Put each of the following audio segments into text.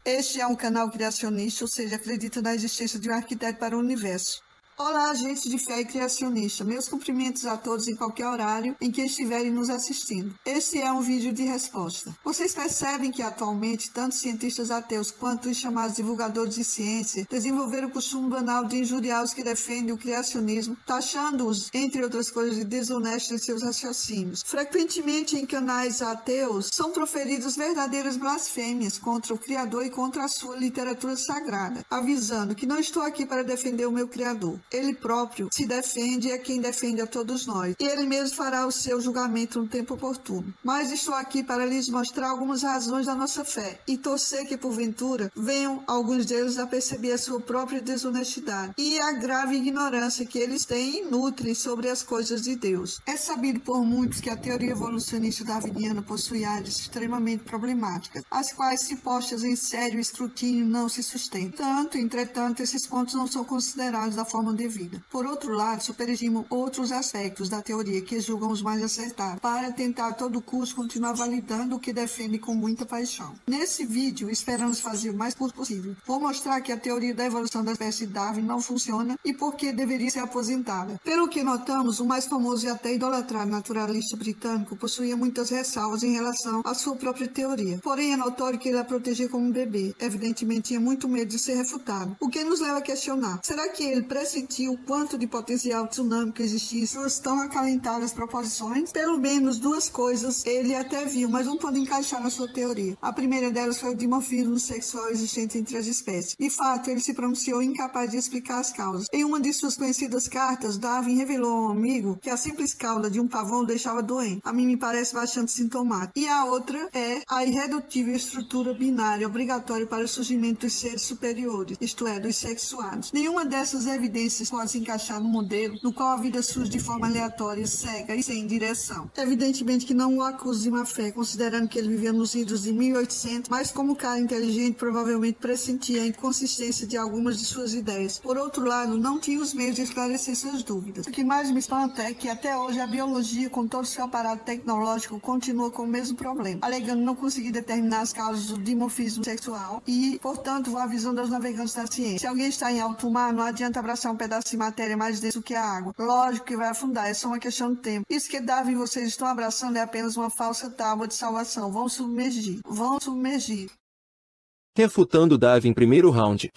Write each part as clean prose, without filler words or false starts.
Este é um canal criacionista, ou seja, acredita na existência de um arquiteto para o universo. Olá, gente de fé e criacionista. Meus cumprimentos a todos em qualquer horário em que estiverem nos assistindo. Este é um vídeo de resposta. Vocês percebem que atualmente tanto cientistas ateus quanto os chamados divulgadores de ciência desenvolveram o costume banal de injuriar os que defendem o criacionismo, taxando-os, entre outras coisas, de desonestos em seus raciocínios. Frequentemente em canais ateus são proferidas verdadeiras blasfêmias contra o Criador e contra a sua literatura sagrada, avisando que não estou aqui para defender o meu Criador. Ele próprio se defende e é quem defende a todos nós. E ele mesmo fará o seu julgamento no tempo oportuno. Mas estou aqui para lhes mostrar algumas razões da nossa fé e torcer que, porventura, venham alguns deles a perceber a sua própria desonestidade e a grave ignorância que eles têm e nutrem sobre as coisas de Deus. É sabido por muitos que a teoria evolucionista darwiniana possui áreas extremamente problemáticas, as quais, se postas em sério escrutínio, não se sustentam. Entretanto, esses pontos não são considerados da forma devida. Por outro lado, superestimam outros aspectos da teoria que julgam os mais acertados, para tentar a todo custo continuar validando o que defende com muita paixão. Nesse vídeo, esperamos fazer o mais curto possível. Vou mostrar que a teoria da evolução da espécie de Darwin não funciona e por que deveria ser aposentada. Pelo que notamos, o mais famoso e até idolatrado naturalista britânico possuía muitas ressalvas em relação à sua própria teoria. Porém, é notório que ele a protegia como um bebê. Evidentemente, tinha muito medo de ser refutado. O que nos leva a questionar: será que ele pressentiu o quanto de potencial tsunami que existia em suas tão acalentadas proposições? Pelo menos duas coisas ele até viu, mas não pode encaixar na sua teoria. A primeira delas foi o dimorfismo sexual existente entre as espécies. De fato, ele se pronunciou incapaz de explicar as causas. Em uma de suas conhecidas cartas, Darwin revelou a um amigo que a simples cauda de um pavão o deixava doente. A mim me parece bastante sintomático. E a outra é a irredutível estrutura binária obrigatória para o surgimento dos seres superiores, isto é, dos sexuados. Nenhuma dessas evidências pode se encaixar no modelo no qual a vida surge de forma aleatória, cega e sem direção. Evidentemente que não o acuso de má fé, considerando que ele vivia nos idos de 1800, mas como cara inteligente, provavelmente pressentia a inconsistência de algumas de suas ideias. Por outro lado, não tinha os meios de esclarecer suas dúvidas. O que mais me espanta é que até hoje a biologia, com todo o seu aparato tecnológico, continua com o mesmo problema, alegando não conseguir determinar as causas do dimorfismo sexual e, portanto, a visão dos navegantes da ciência. Se alguém está em alto mar, não adianta abraçar um pedaço de matéria mais denso que a água. Lógico que vai afundar, é só uma questão de tempo. Isso que Darwin vocês estão abraçando é apenas uma falsa tábua de salvação. Vão submergir. Vão submergir. Refutando Darwin, primeiro round.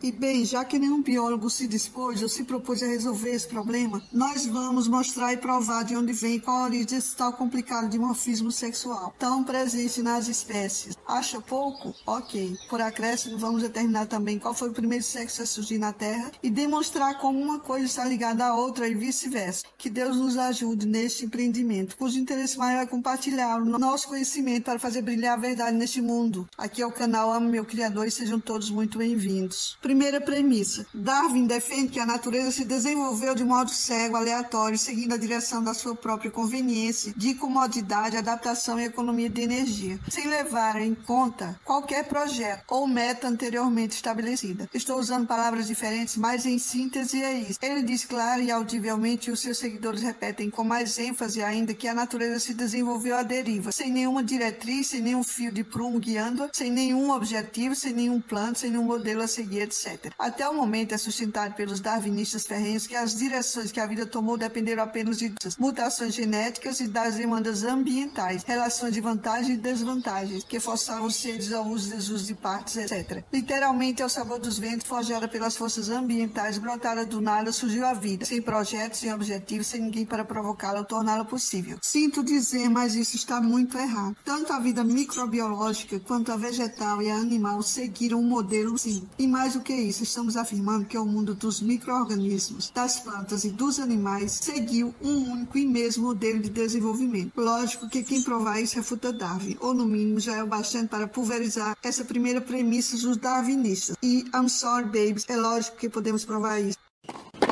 E bem, já que nenhum biólogo se dispôs ou se propôs a resolver esse problema, nós vamos mostrar e provar de onde vem e qual a origem desse tal complicado dimorfismo sexual, tão presente nas espécies. Acha pouco? Ok. Por acréscimo, vamos determinar também qual foi o primeiro sexo a surgir na Terra e demonstrar como uma coisa está ligada à outra e vice-versa. Que Deus nos ajude neste empreendimento, cujo interesse maior é compartilhar o nosso conhecimento para fazer brilhar a verdade neste mundo. Aqui é o canal Amo Meu Criador e sejam todos muito bem-vindos. Primeira premissa. Darwin defende que a natureza se desenvolveu de modo cego, aleatório, seguindo a direção da sua própria conveniência, de comodidade, adaptação e economia de energia, sem levar em conta qualquer projeto ou meta anteriormente estabelecida. Estou usando palavras diferentes, mas em síntese é isso. Ele diz claro e audivelmente, e os seus seguidores repetem com mais ênfase ainda, que a natureza se desenvolveu à deriva, sem nenhuma diretriz, sem nenhum fio de prumo guiando-a, sem nenhum objetivo, sem nenhum plano, sem nenhum modelo a seguir, etc. Até o momento é sustentado pelos darwinistas ferrenhos que as direções que a vida tomou dependeram apenas de mutações genéticas e das demandas ambientais, relações de vantagens e desvantagens, que forçavam os seres ao uso e desuso de partes, etc. Literalmente, ao sabor dos ventos, forjada pelas forças ambientais, brotada do nada, surgiu a vida, sem projetos, sem objetivos, sem ninguém para provocá-la ou torná-la possível. Sinto dizer, mas isso está muito errado. Tanto a vida microbiológica quanto a vegetal e a animal seguiram um modelo sim. E mais do que isso, estamos afirmando que o mundo dos micro-organismos, das plantas e dos animais seguiu um único e mesmo modelo de desenvolvimento. Lógico que quem provar isso refuta Darwin, ou no mínimo já é o bastante para pulverizar essa primeira premissa dos darwinistas. E I'm sorry, babies, é lógico que podemos provar isso.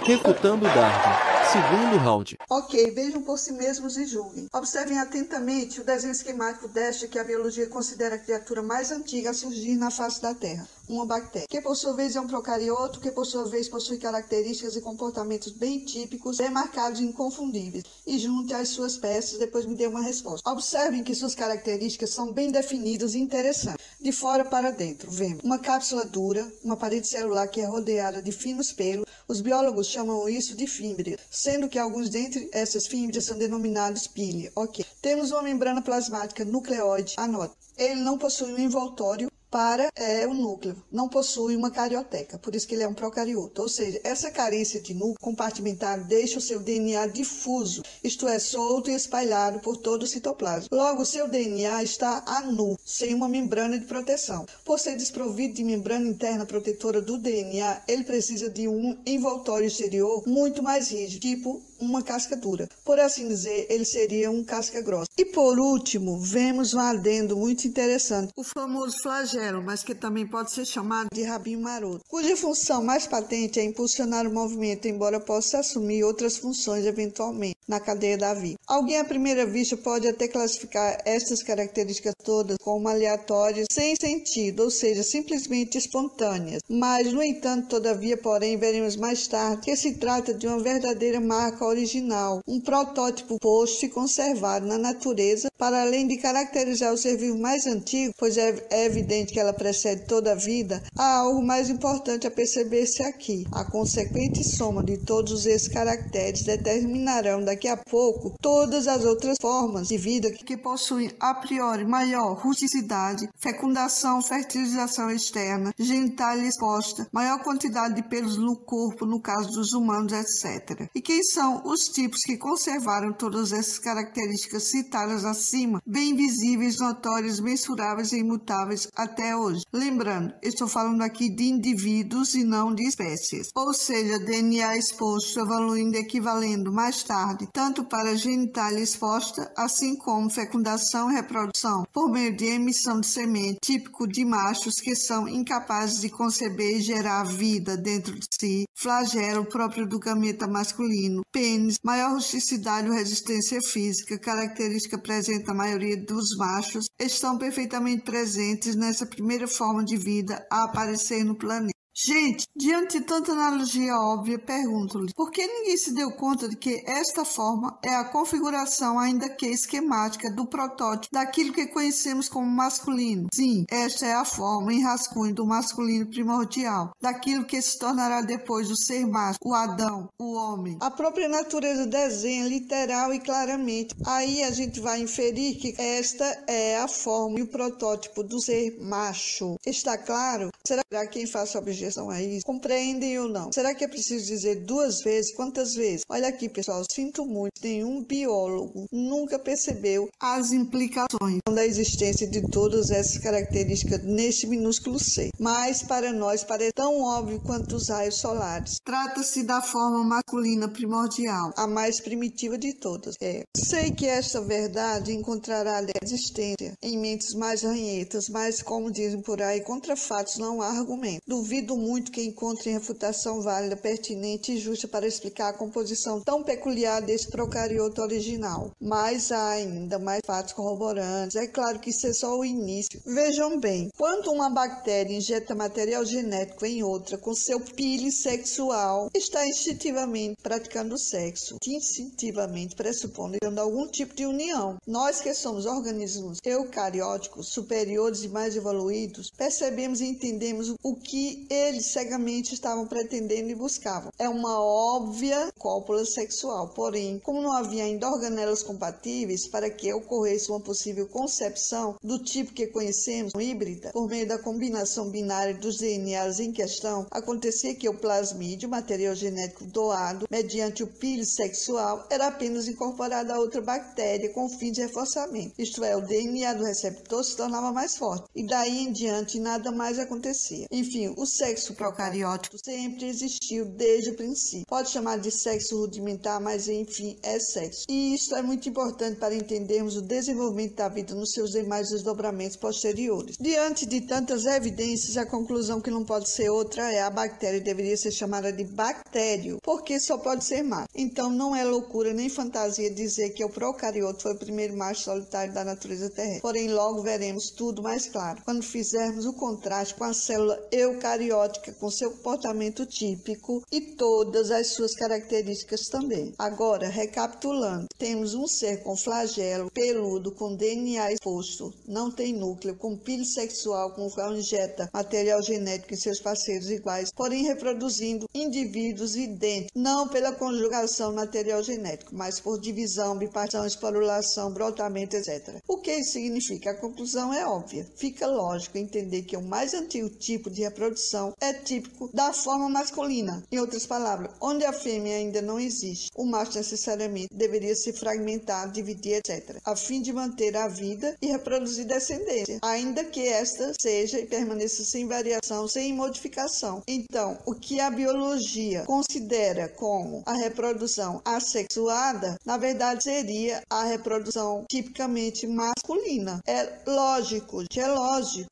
Refutando Darwin, Segundo round. Ok, vejam por si mesmos e julguem. Observem atentamente o desenho esquemático desta que a biologia considera a criatura mais antiga a surgir na face da Terra, uma bactéria, que por sua vez é um procarioto, que por sua vez possui características e comportamentos bem típicos, bem marcados e inconfundíveis, e junte as suas peças, depois me dê uma resposta. Observem que suas características são bem definidas e interessantes. De fora para dentro, vemos uma cápsula dura, uma parede celular que é rodeada de finos pelos. Os biólogos chamam isso de fímbrias, sendo que alguns dentre essas fímbrias são denominados pília. Ok. Temos uma membrana plasmática nucleoide. Anote. Ele não possui um envoltório para o núcleo, não possui uma carioteca, por isso que ele é um procarioto. Ou seja, essa carência de núcleo compartimentado deixa o seu DNA difuso, isto é, solto e espalhado por todo o citoplasma. Logo, o seu DNA está anu, sem uma membrana de proteção. Por ser desprovido de membrana interna protetora do DNA, ele precisa de um envoltório exterior muito mais rígido, tipo uma casca dura. Por assim dizer, ele seria um casca grossa. E por último, vemos um adendo muito interessante, o famoso flagelo, mas que também pode ser chamado de rabinho maroto, cuja função mais patente é impulsionar o movimento, embora possa assumir outras funções eventualmente na cadeia da vida. Alguém à primeira vista pode até classificar estas características todas como aleatórias, sem sentido, ou seja, simplesmente espontâneas. Mas, no entanto, todavia, porém, veremos mais tarde que se trata de uma verdadeira marca original, um protótipo posto e conservado na natureza, para além de caracterizar o ser vivo mais antigo, pois é evidente que ela precede toda a vida, há algo mais importante a perceber-se aqui. A consequente soma de todos esses caracteres determinarão daqui a pouco todas as outras formas de vida que possuem a priori maior rusticidade, fecundação, fertilização externa, genitália exposta, maior quantidade de pelos no corpo, no caso dos humanos, etc. E quem são os tipos que conservaram todas essas características citadas acima, bem visíveis, notórias, mensuráveis e imutáveis até hoje? Lembrando, estou falando aqui de indivíduos e não de espécies. Ou seja, DNA exposto evoluindo e equivalendo mais tarde, tanto para genitália exposta, assim como fecundação e reprodução, por meio de emissão de semente, típico de machos que são incapazes de conceber e gerar vida dentro de si, flagelo próprio do gameta masculino, pênis, maior rusticidade ou resistência física, característica presente na maioria dos machos, estão perfeitamente presentes nessa primeira forma de vida a aparecer no planeta. Gente, diante de tanta analogia óbvia, pergunto-lhe, por que ninguém se deu conta de que esta forma é a configuração, ainda que esquemática, do protótipo daquilo que conhecemos como masculino? Sim, esta é a forma em rascunho do masculino primordial, daquilo que se tornará depois o ser macho, o Adão, o homem. A própria natureza desenha literal e claramente. Aí a gente vai inferir que esta é a forma e o protótipo do ser macho. Está claro? Será que quem faça objeção a isso compreendem ou não? Será que é preciso dizer duas vezes? Quantas vezes? Olha aqui, pessoal, sinto muito, nenhum biólogo nunca percebeu as implicações da existência de todas essas características neste minúsculo ser. Mas para nós parece tão óbvio quanto os raios solares. Trata-se da forma masculina primordial, a mais primitiva de todas. Sei que esta verdade encontrará resistência em mentes mais ranhetas, mas, como dizem por aí, contra fatos não há argumento. Duvido muito que encontrem refutação válida, pertinente e justa para explicar a composição tão peculiar desse procarioto original. Mas há ainda mais fatos corroborantes. É claro que isso é só o início. Vejam bem, quando uma bactéria injeta material genético em outra com seu pile sexual, está instintivamente praticando sexo, instintivamente pressupondo algum tipo de união. Nós que somos organismos eucarióticos, superiores e mais evoluídos, percebemos e entendemos o que eles cegamente estavam pretendendo e buscavam. É uma óbvia cópula sexual, porém, como não havia ainda organelas compatíveis para que ocorresse uma possível concepção do tipo que conhecemos, híbrida, por meio da combinação binária dos DNAs em questão, acontecia que o plasmídio, material genético doado, mediante o pile sexual, era apenas incorporado a outra bactéria com fim de reforçamento, isto é, o DNA do receptor se tornava mais forte, e daí em diante nada mais acontecia. Enfim, o sexo sexo procariótico sempre existiu desde o princípio. Pode chamar de sexo rudimentar, mas enfim, é sexo. E isso é muito importante para entendermos o desenvolvimento da vida nos seus demais desdobramentos posteriores. Diante de tantas evidências, a conclusão que não pode ser outra é: a bactéria deveria ser chamada de bactério, porque só pode ser macho. Então não é loucura nem fantasia dizer que o procarioto foi o primeiro macho solitário da natureza terrestre. Porém, logo veremos tudo mais claro quando fizermos o contraste com a célula eucariótica, com seu comportamento típico e todas as suas características também. Agora, recapitulando, temos um ser com flagelo, peludo, com DNA exposto, não tem núcleo, com pile sexual, com o qual injeta material genético em seus parceiros iguais, porém reproduzindo indivíduos idênticos, não pela conjugação material genético, mas por divisão, bipartição, esporulação, brotamento, etc. O que isso significa? A conclusão é óbvia. Fica lógico entender que o mais antigo tipo de reprodução é típico da forma masculina. Em outras palavras, onde a fêmea ainda não existe, o macho necessariamente deveria se fragmentar, dividir, etc., a fim de manter a vida e reproduzir descendência, ainda que esta seja e permaneça sem variação, sem modificação. Então, o que a biologia considera como a reprodução assexuada, na verdade seria a reprodução tipicamente masculina. É lógico.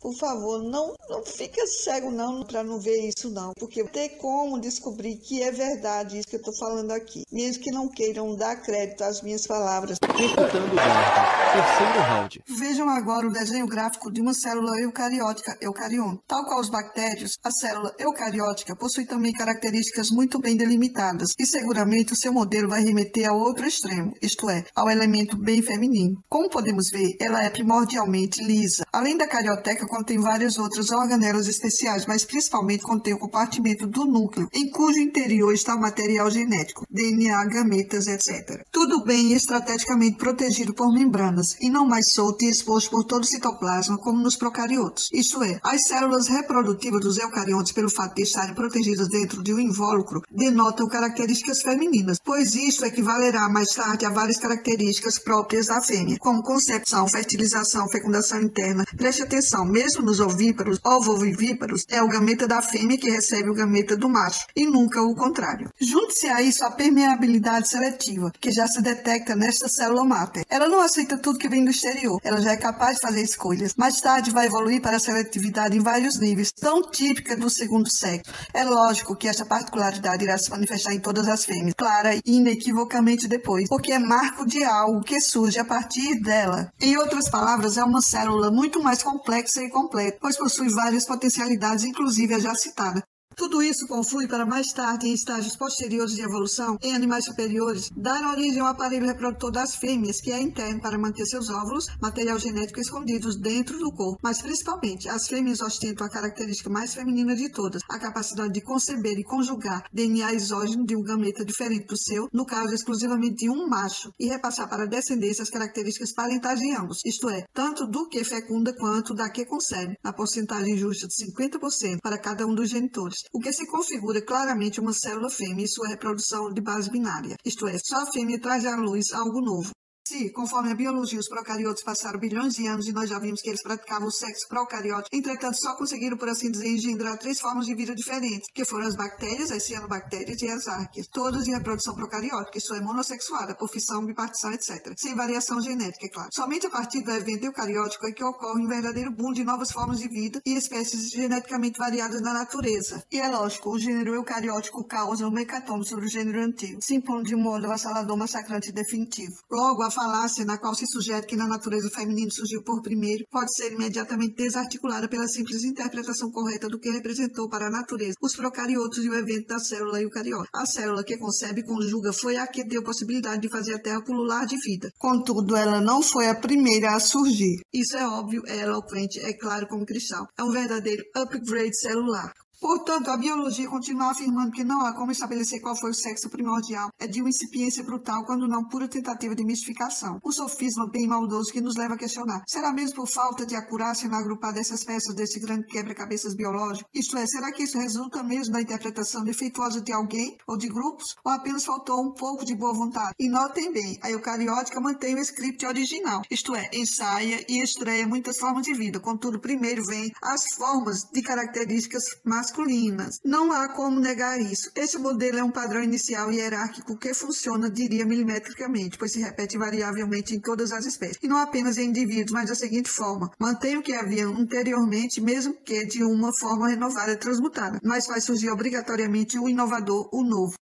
Por favor, não fica cego não para não ver isso não, porque tem como descobrir que é verdade isso que eu estou falando aqui, mesmo que não queiram dar crédito às minhas palavras. Refutando Darwin. Terceiro round. Vejam agora o desenho gráfico de uma célula eucariótica, eucarionte. Tal qual os bactérios, a célula eucariótica possui também características muito bem delimitadas e seguramente o seu modelo vai remeter ao outro extremo, isto é, ao elemento bem feminino. Como podemos ver, ela é primordialmente lisa. Além da carioteca, contém várias outras organelas especiais, mas principalmente contém o compartimento do núcleo, em cujo interior está o material genético, DNA, gametas, etc. Tudo bem estrategicamente protegido por membranas, e não mais solto e exposto por todo o citoplasma, como nos procariotos. Isto é, as células reprodutivas dos eucariontes, pelo fato de estarem protegidas dentro de um invólucro, denotam características femininas, pois isto equivalerá mais tarde a várias características próprias da fêmea, como concepção, fertilização, fecundação interna. Preste atenção, mesmo nos ovíparos, ovovivíparos, é o gameta da fêmea que recebe o gameta do macho, e nunca o contrário. Junte-se a isso a permeabilidade seletiva, que já se detecta nesta célula máter. Ela não aceita tudo que vem do exterior, ela já é capaz de fazer escolhas. Mais tarde vai evoluir para a seletividade em vários níveis, tão típica do segundo sexo. É lógico que esta particularidade irá se manifestar em todas as fêmeas, clara e inequivocamente depois, porque é marco de algo que surge a partir dela. Em outras palavras, é uma célula muito mais complexa e completa, pois possui várias potencialidades, inclusive a já citada. Tudo isso conflui para mais tarde, em estágios posteriores de evolução, em animais superiores, dar origem ao aparelho reprodutor das fêmeas, que é interno para manter seus óvulos, material genético escondidos dentro do corpo. Mas principalmente, as fêmeas ostentam a característica mais feminina de todas, a capacidade de conceber e conjugar DNA exógeno de um gameta diferente do seu, no caso exclusivamente de um macho, e repassar para a descendência as características parentais de ambos, isto é, tanto do que fecunda quanto da que concebe, na porcentagem justa de 50% para cada um dos genitores, o que se configura claramente uma célula fêmea e sua reprodução de base binária, isto é, só a fêmea traz à luz algo novo. Se, conforme a biologia, os procariotos passaram bilhões de anos e nós já vimos que eles praticavam o sexo procariótico, entretanto só conseguiram, por assim dizer, engendrar 3 formas de vida diferentes, que foram as bactérias, as cianobactérias e as árqueas, todas de reprodução procariótica, isso é, monossexuada, por fissão, bipartição, etc., sem variação genética, é claro. Somente a partir do evento eucariótico é que ocorre um verdadeiro boom de novas formas de vida e espécies geneticamente variadas na natureza. E é lógico, o gênero eucariótico causa um hecatombe sobre o gênero antigo, se impondo de um modo avassalador, massacrante e definitivo. Logo, a falácia na qual se sugere que na natureza o feminino surgiu por primeiro pode ser imediatamente desarticulada pela simples interpretação correta do que representou para a natureza os procariotos e o evento da célula eucariótica. A célula que concebe e conjuga foi a que deu possibilidade de fazer a Terra pulular de vida. Contudo, ela não foi a primeira a surgir. Isso é óbvio, é eloquente, é claro como cristal. É um verdadeiro upgrade celular. Portanto, a biologia continua afirmando que não há como estabelecer qual foi o sexo primordial. É de uma incipiência brutal, quando não pura tentativa de mistificação. Um sofisma bem maldoso que nos leva a questionar. Será mesmo por falta de acurácia no agrupar dessas peças desse grande quebra-cabeças biológico? Isto é, será que isso resulta mesmo da interpretação defeituosa de alguém ou de grupos? Ou apenas faltou um pouco de boa vontade? E notem bem, a eucariótica mantém o script original. Isto é, ensaia e estreia muitas formas de vida. Contudo, primeiro vem as formas de características masculinas masculinas. Não há como negar isso. Esse modelo é um padrão inicial hierárquico que funciona, diria, milimetricamente, pois se repete variavelmente em todas as espécies, e não apenas em indivíduos, mas da seguinte forma: mantém o que havia anteriormente, mesmo que de uma forma renovada e transmutada, mas faz surgir obrigatoriamente o inovador, o novo.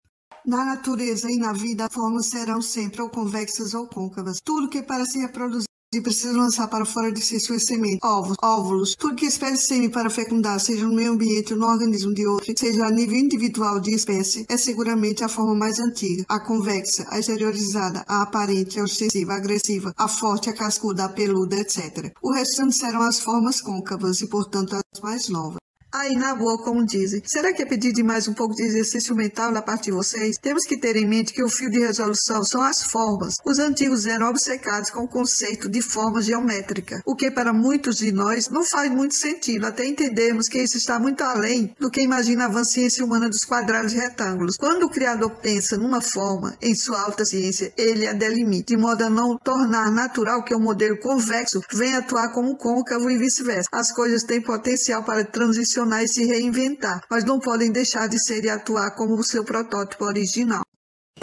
Na natureza e na vida, as formas serão sempre ou convexas ou côncavas. Tudo que para se reproduzir precisa lançar para fora de si suas sementes, ovos, óvulos. Tudo que espécie seme para fecundar, seja no meio ambiente ou no organismo de outro, seja a nível individual de espécie, é seguramente a forma mais antiga, a convexa, a exteriorizada, a aparente, a ostensiva, a agressiva, a forte, a cascuda, a peluda, etc. O restante serão as formas côncavas e, portanto, as mais novas. Aí, na boa, como dizem, será que é pedir demais um pouco de exercício mental da parte de vocês? Temos que ter em mente que o fio de resolução são as formas. Os antigos eram obcecados com o conceito de forma geométrica, o que para muitos de nós não faz muito sentido, até entendermos que isso está muito além do que imaginava a ciência humana dos quadrados e retângulos. Quando o Criador pensa numa forma, em sua alta ciência, ele a delimita, de modo a não tornar natural que o modelo convexo venha atuar como côncavo e vice-versa. As coisas têm potencial para transicionar e se reinventar, mas não podem deixar de ser e atuar como o seu protótipo original.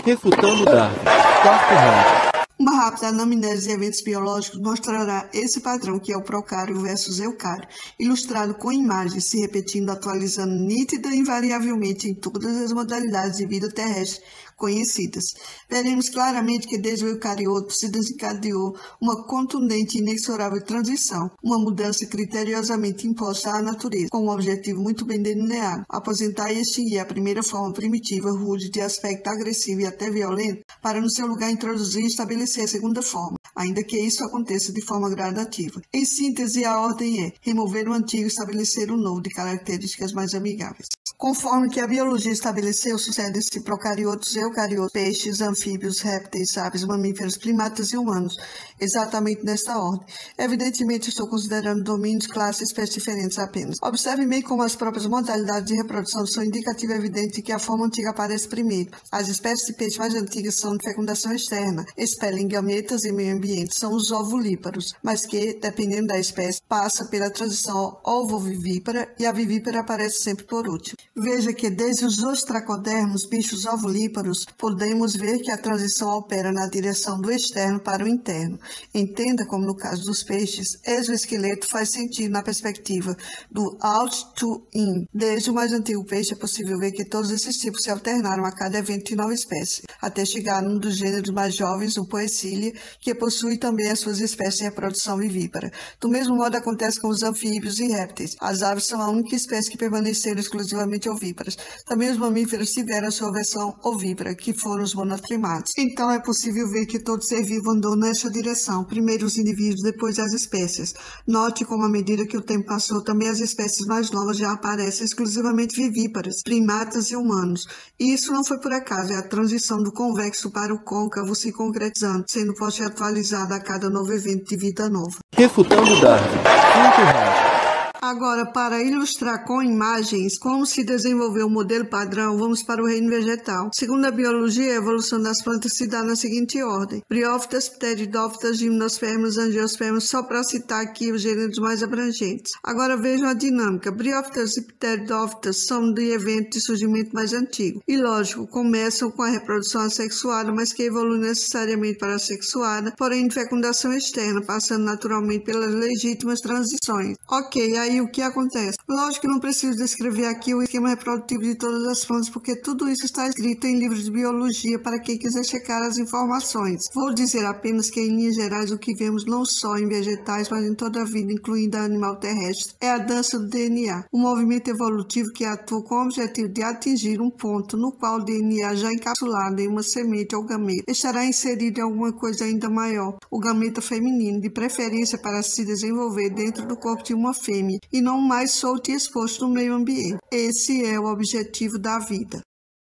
Refutando Darwin. Quarto round. Uma rápida anamnese de eventos biológicos mostrará esse padrão que é o procário versus eucário, ilustrado com imagens se repetindo, atualizando nítida e invariavelmente em todas as modalidades de vida terrestre conhecidas. Veremos claramente que desde o eucarioto se desencadeou uma contundente e inexorável transição, uma mudança criteriosamente imposta à natureza, com um objetivo muito bem delineado: aposentar e extinguir a primeira forma primitiva, rude, de aspecto agressivo e até violento, para no seu lugar introduzir e estabelecer a segunda forma, ainda que isso aconteça de forma gradativa. Em síntese, a ordem é remover o antigo e estabelecer o novo de características mais amigáveis. Conforme que a biologia estabeleceu, sucedem-se procariotos, eucariotos, peixes, anfíbios, répteis, aves, mamíferos, primatas e humanos, exatamente nesta ordem. Evidentemente, estou considerando domínios, classes e espécies diferentes apenas. Observe bem como as próprias modalidades de reprodução são indicativo evidente de que a forma antiga aparece primeiro. As espécies de peixe mais antigas são de fecundação externa, expelem gametas em meio ambiente, são os ovuvíparos, mas que, dependendo da espécie, passa pela transição ovovivípara e a vivípara aparece sempre por último. Veja que desde os ostracodermos, bichos ovuvíparos, podemos ver que a transição opera na direção do externo para o interno. Entenda como no caso dos peixes, exoesqueleto faz sentido na perspectiva do out to in. Desde o mais antigo peixe é possível ver que todos esses tipos se alternaram a cada evento de nova espécie, até chegar num dos gêneros mais jovens, o Poecilia, que possui também as suas espécies de reprodução vivípara. Do mesmo modo acontece com os anfíbios e répteis. As aves são a única espécie que permaneceram exclusivamente ovíparas. Também os mamíferos tiveram a sua versão ovípara, que foram os monotrimates. Então é possível ver que todo ser vivo andou nessa direção, primeiro os indivíduos, depois as espécies. Note como à medida que o tempo passou, também as espécies mais novas já aparecem exclusivamente vivíparas, primatas e humanos. E isso não foi por acaso, é a transição do convexo para o côncavo se concretizando, sendo poste atualizada a cada novo evento de vida nova. Refutando Darwin. Quinto round. Agora, para ilustrar com imagens como se desenvolveu o modelo padrão, vamos para o reino vegetal. Segundo a biologia, a evolução das plantas se dá na seguinte ordem: briófitas, pteridófitas, gimnospermas, angiospermas, só para citar aqui os gêneros mais abrangentes. Agora vejam a dinâmica. Briófitas e pteridófitas são de evento de surgimento mais antigo. E lógico, começam com a reprodução assexuada, mas que evoluem necessariamente para a sexuada, porém de fecundação externa, passando naturalmente pelas legítimas transições. Ok, aí o que acontece? Lógico que não preciso descrever aqui o esquema reprodutivo de todas as plantas, porque tudo isso está escrito em livros de biologia para quem quiser checar as informações. Vou dizer apenas que, em linhas gerais, o que vemos não só em vegetais, mas em toda a vida, incluindo a animal terrestre, é a dança do DNA, um movimento evolutivo que atua com o objetivo de atingir um ponto no qual o DNA, já encapsulado em uma semente ou gameta, estará inserido em alguma coisa ainda maior, o gameta feminino, de preferência para se desenvolver dentro do corpo de uma fêmea, e não mais solto e exposto no meio ambiente. Esse é o objetivo da vida.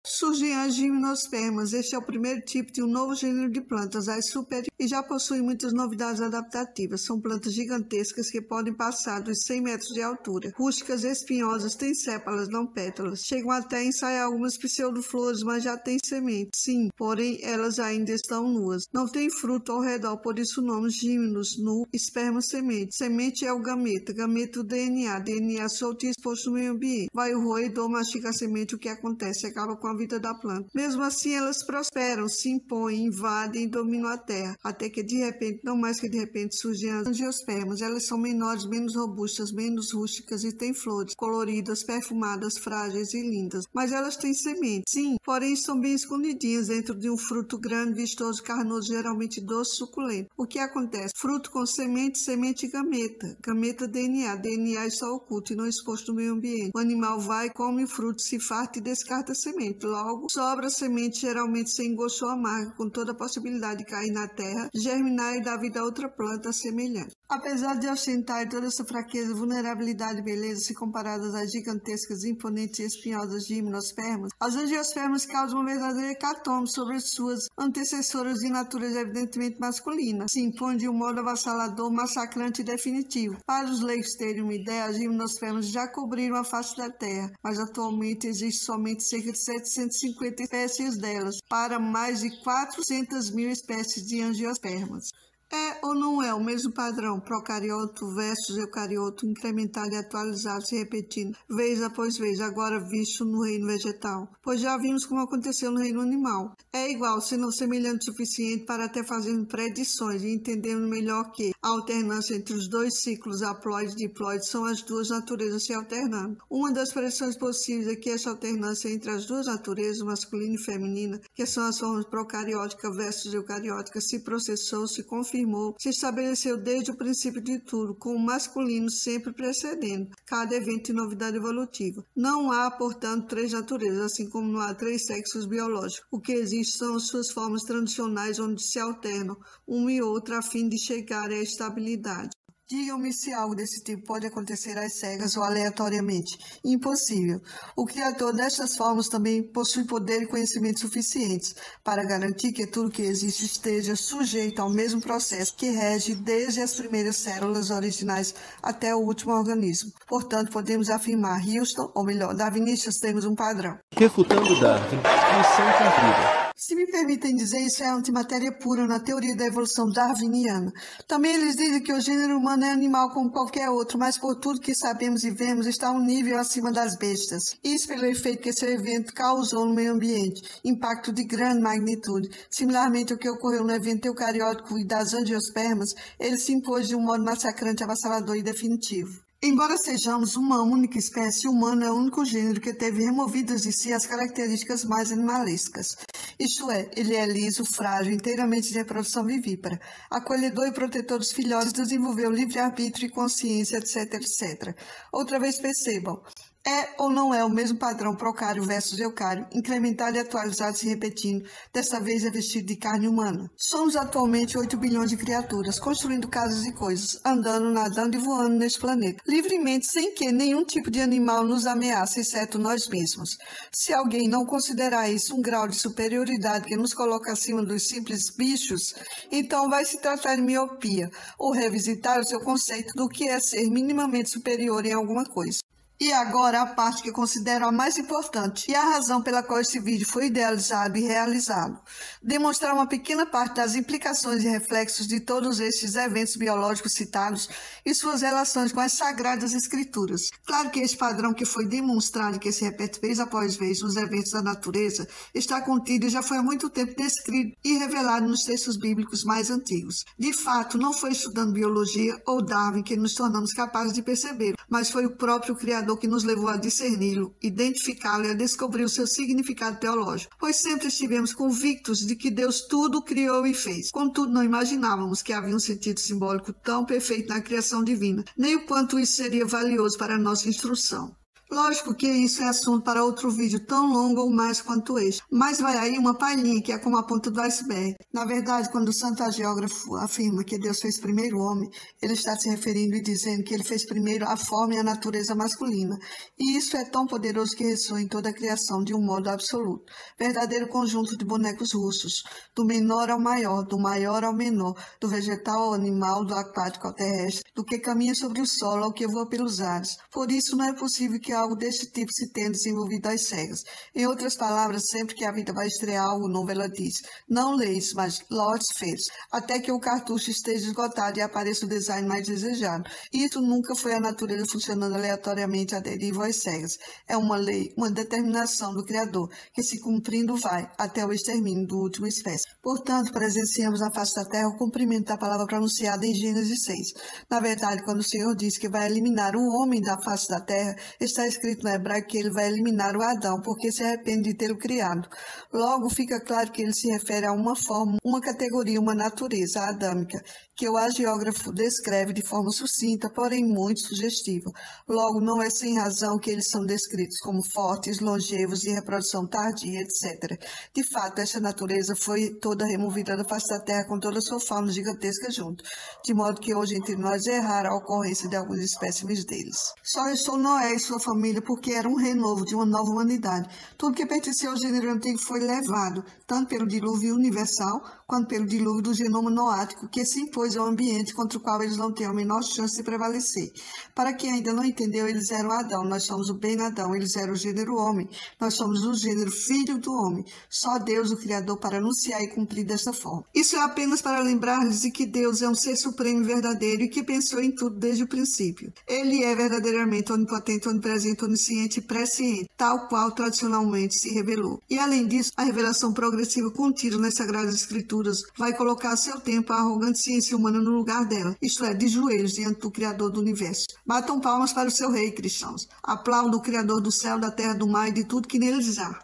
Surgem as gimnospermas. Este é o primeiro tipo de um novo gênero de plantas, as super, e já possuem muitas novidades adaptativas. São plantas gigantescas que podem passar dos 100 metros de altura. Rústicas, espinhosas, têm sépalas, não pétalas. Chegam até a ensaiar algumas pseudoflores, mas já têm semente. Sim, porém elas ainda estão nuas. Não tem fruto ao redor, por isso o nome gimnos, nu, esperma, semente. Semente é o gameta, gameta o DNA, DNA solto e exposto no meio ambiente. Vai o roedor, mastiga a semente, o que acontece? Acaba com a vida da planta. Mesmo assim, elas prosperam, se impõem, invadem e dominam a terra, até que de repente, não mais que de repente, surgem as angiospermas. Elas são menores, menos robustas, menos rústicas e têm flores coloridas, perfumadas, frágeis e lindas. Mas elas têm sementes, sim, porém estão bem escondidinhas dentro de um fruto grande, vistoso, carnoso, geralmente doce, suculento. O que acontece? Fruto com semente, semente e gameta. Gameta DNA, DNA está oculto e não exposto no meio ambiente. O animal vai, come o fruto, se farta e descarta a semente. Logo, sobra a semente geralmente sem gosto ou amargo, com toda a possibilidade de cair na terra, germinar e dar vida a outra planta semelhante. Apesar de ostentar toda essa fraqueza, vulnerabilidade e beleza se comparadas às gigantescas, imponentes e espinhosas gimnospermas, as angiospermas causam uma verdadeira hecatombe sobre suas antecessoras de natureza evidentemente masculina. Se impõem de um modo avassalador, massacrante e definitivo. Para os leigos terem uma ideia, as gimnospermas já cobriram a face da terra, mas atualmente existe somente cerca de 750 espécies delas, para mais de 400 mil espécies de angiospermas. É ou não é o mesmo padrão procarioto versus eucarioto, incrementado e atualizado, se repetindo vez após vez, agora visto no reino vegetal? Pois já vimos como aconteceu no reino animal. É igual, se não semelhante o suficiente para até fazermos predições e entendermos melhor que a alternância entre os dois ciclos haploide e diploide são as duas naturezas se alternando. Uma das predições possíveis é que essa alternância entre as duas naturezas, masculina e feminina, que são as formas procariótica versus eucariótica, se processou, se confirmou, se estabeleceu desde o princípio de tudo, com o masculino sempre precedendo cada evento e novidade evolutiva. Não há, portanto, três naturezas, assim como não há três sexos biológicos. O que existe são as suas formas tradicionais, onde se alternam uma e outra a fim de chegar à estabilidade. Digam-me se algo desse tipo pode acontecer às cegas ou aleatoriamente. Impossível. O criador destas formas também possui poder e conhecimento suficientes para garantir que tudo que existe esteja sujeito ao mesmo processo que rege desde as primeiras células originais até o último organismo. Portanto, podemos afirmar, Houston, ou melhor, darwinistas, temos um padrão. Refutando Darwin, missão cumprida. Se me permitem dizer, isso é antimatéria pura na teoria da evolução darwiniana. Também eles dizem que o gênero humano é animal como qualquer outro, mas por tudo que sabemos e vemos está um nível acima das bestas. Isso pelo efeito que esse evento causou no meio ambiente, impacto de grande magnitude. Similarmente ao que ocorreu no evento eucariótico e das angiospermas, ele se impôs de um modo massacrante, avassalador e definitivo. Embora sejamos uma única espécie, o humano é o único gênero que teve removidas de si as características mais animalescas. Isto é, ele é liso, frágil, inteiramente de reprodução vivípara, acolhedor e protetor dos filhotes, desenvolveu livre-arbítrio e consciência, etc, etc. Outra vez percebam, é ou não é o mesmo padrão procário versus eucário, incrementado e atualizado se repetindo, desta vez é vestido de carne humana. Somos atualmente 8 bilhões de criaturas, construindo casas e coisas, andando, nadando e voando neste planeta, livremente, sem que nenhum tipo de animal nos ameace, exceto nós mesmos. Se alguém não considerar isso um grau de superioridade que nos coloca acima dos simples bichos, então vai se tratar de miopia, ou revisitar o seu conceito do que é ser minimamente superior em alguma coisa. E agora a parte que considero a mais importante e a razão pela qual esse vídeo foi idealizado e realizado. Demonstrar uma pequena parte das implicações e reflexos de todos estes eventos biológicos citados e suas relações com as sagradas escrituras. Claro que esse padrão que foi demonstrado e que se repete vez após vez nos eventos da natureza está contido e já foi há muito tempo descrito e revelado nos textos bíblicos mais antigos. De fato, não foi estudando biologia ou Darwin que nos tornamos capazes de perceber, mas foi o próprio Criador que nos levou a discerni-lo, identificá-lo e a descobrir o seu significado teológico, pois sempre estivemos convictos de que Deus tudo criou e fez. Contudo, não imaginávamos que havia um sentido simbólico tão perfeito na criação divina, nem o quanto isso seria valioso para a nossa instrução. Lógico que isso é assunto para outro vídeo tão longo ou mais quanto este, mas vai aí uma palhinha que é como a ponta do iceberg. Na verdade, quando o santo geógrafo afirma que Deus fez primeiro o homem, ele está se referindo e dizendo que ele fez primeiro a forma e a natureza masculina. E isso é tão poderoso que ressoa em toda a criação de um modo absoluto. Verdadeiro conjunto de bonecos russos, do menor ao maior, do maior ao menor, do vegetal ao animal, do aquático ao terrestre, do que caminha sobre o solo ao que voa pelos ares. Por isso não é possível que algo deste tipo se tenha desenvolvido às cegas. Em outras palavras, sempre que a vida vai estrear algo novo, ela diz: não leis, mas lotes feitos, até que o cartucho esteja esgotado e apareça o design mais desejado. Isso nunca foi a natureza funcionando aleatoriamente à deriva ou às cegas. É uma lei, uma determinação do Criador, que se cumprindo vai até o extermínio do último espécie. Portanto, presenciamos na face da terra o cumprimento da palavra pronunciada em Gênesis 6. Na verdade, quando o Senhor diz que vai eliminar o homem da face da terra, está escrito no hebraico que ele vai eliminar o Adão, porque se arrepende de tê-lo criado. Logo, fica claro que ele se refere a uma forma, uma categoria, uma natureza adâmica, que o hagiógrafo descreve de forma sucinta, porém muito sugestiva. Logo, não é sem razão que eles são descritos como fortes, longevos e reprodução tardia, etc. De fato, essa natureza foi toda removida da face da terra com toda a sua fauna gigantesca junto, de modo que hoje entre nós é rara a ocorrência de alguns espécimes deles. Só restou Noé e sua família porque era um renovo de uma nova humanidade. Tudo que pertenceu ao gênero antigo foi levado, tanto pelo dilúvio universal, quanto pelo dilúvio do genoma noático, que se impôs ao ambiente contra o qual eles não têm a menor chance de prevalecer. Para quem ainda não entendeu, eles eram Adão, nós somos o Ben-Adão, eles eram o gênero homem, nós somos o gênero filho do homem. Só Deus, o Criador, para anunciar e cumprir dessa forma. Isso é apenas para lembrar-lhes de que Deus é um ser supremo e verdadeiro e que pensou em tudo desde o princípio. Ele é verdadeiramente onipotente, onipresente, onisciente e presciente, tal qual tradicionalmente se revelou. E além disso, a revelação progressiva contida nas Sagradas Escrituras vai colocar a seu tempo a arrogante ciência humana no lugar dela, isto é, de joelhos diante do Criador do Universo. Batam palmas para o seu rei, cristãos. Aplaudam o Criador do céu, da terra, do mar e de tudo que neles há.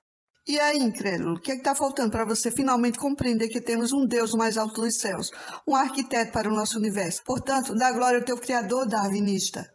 E aí, incrédulo, o que está faltando para você finalmente compreender que temos um Deus no mais alto dos céus, um arquiteto para o nosso universo? Portanto, dá glória ao teu Criador, darwinista.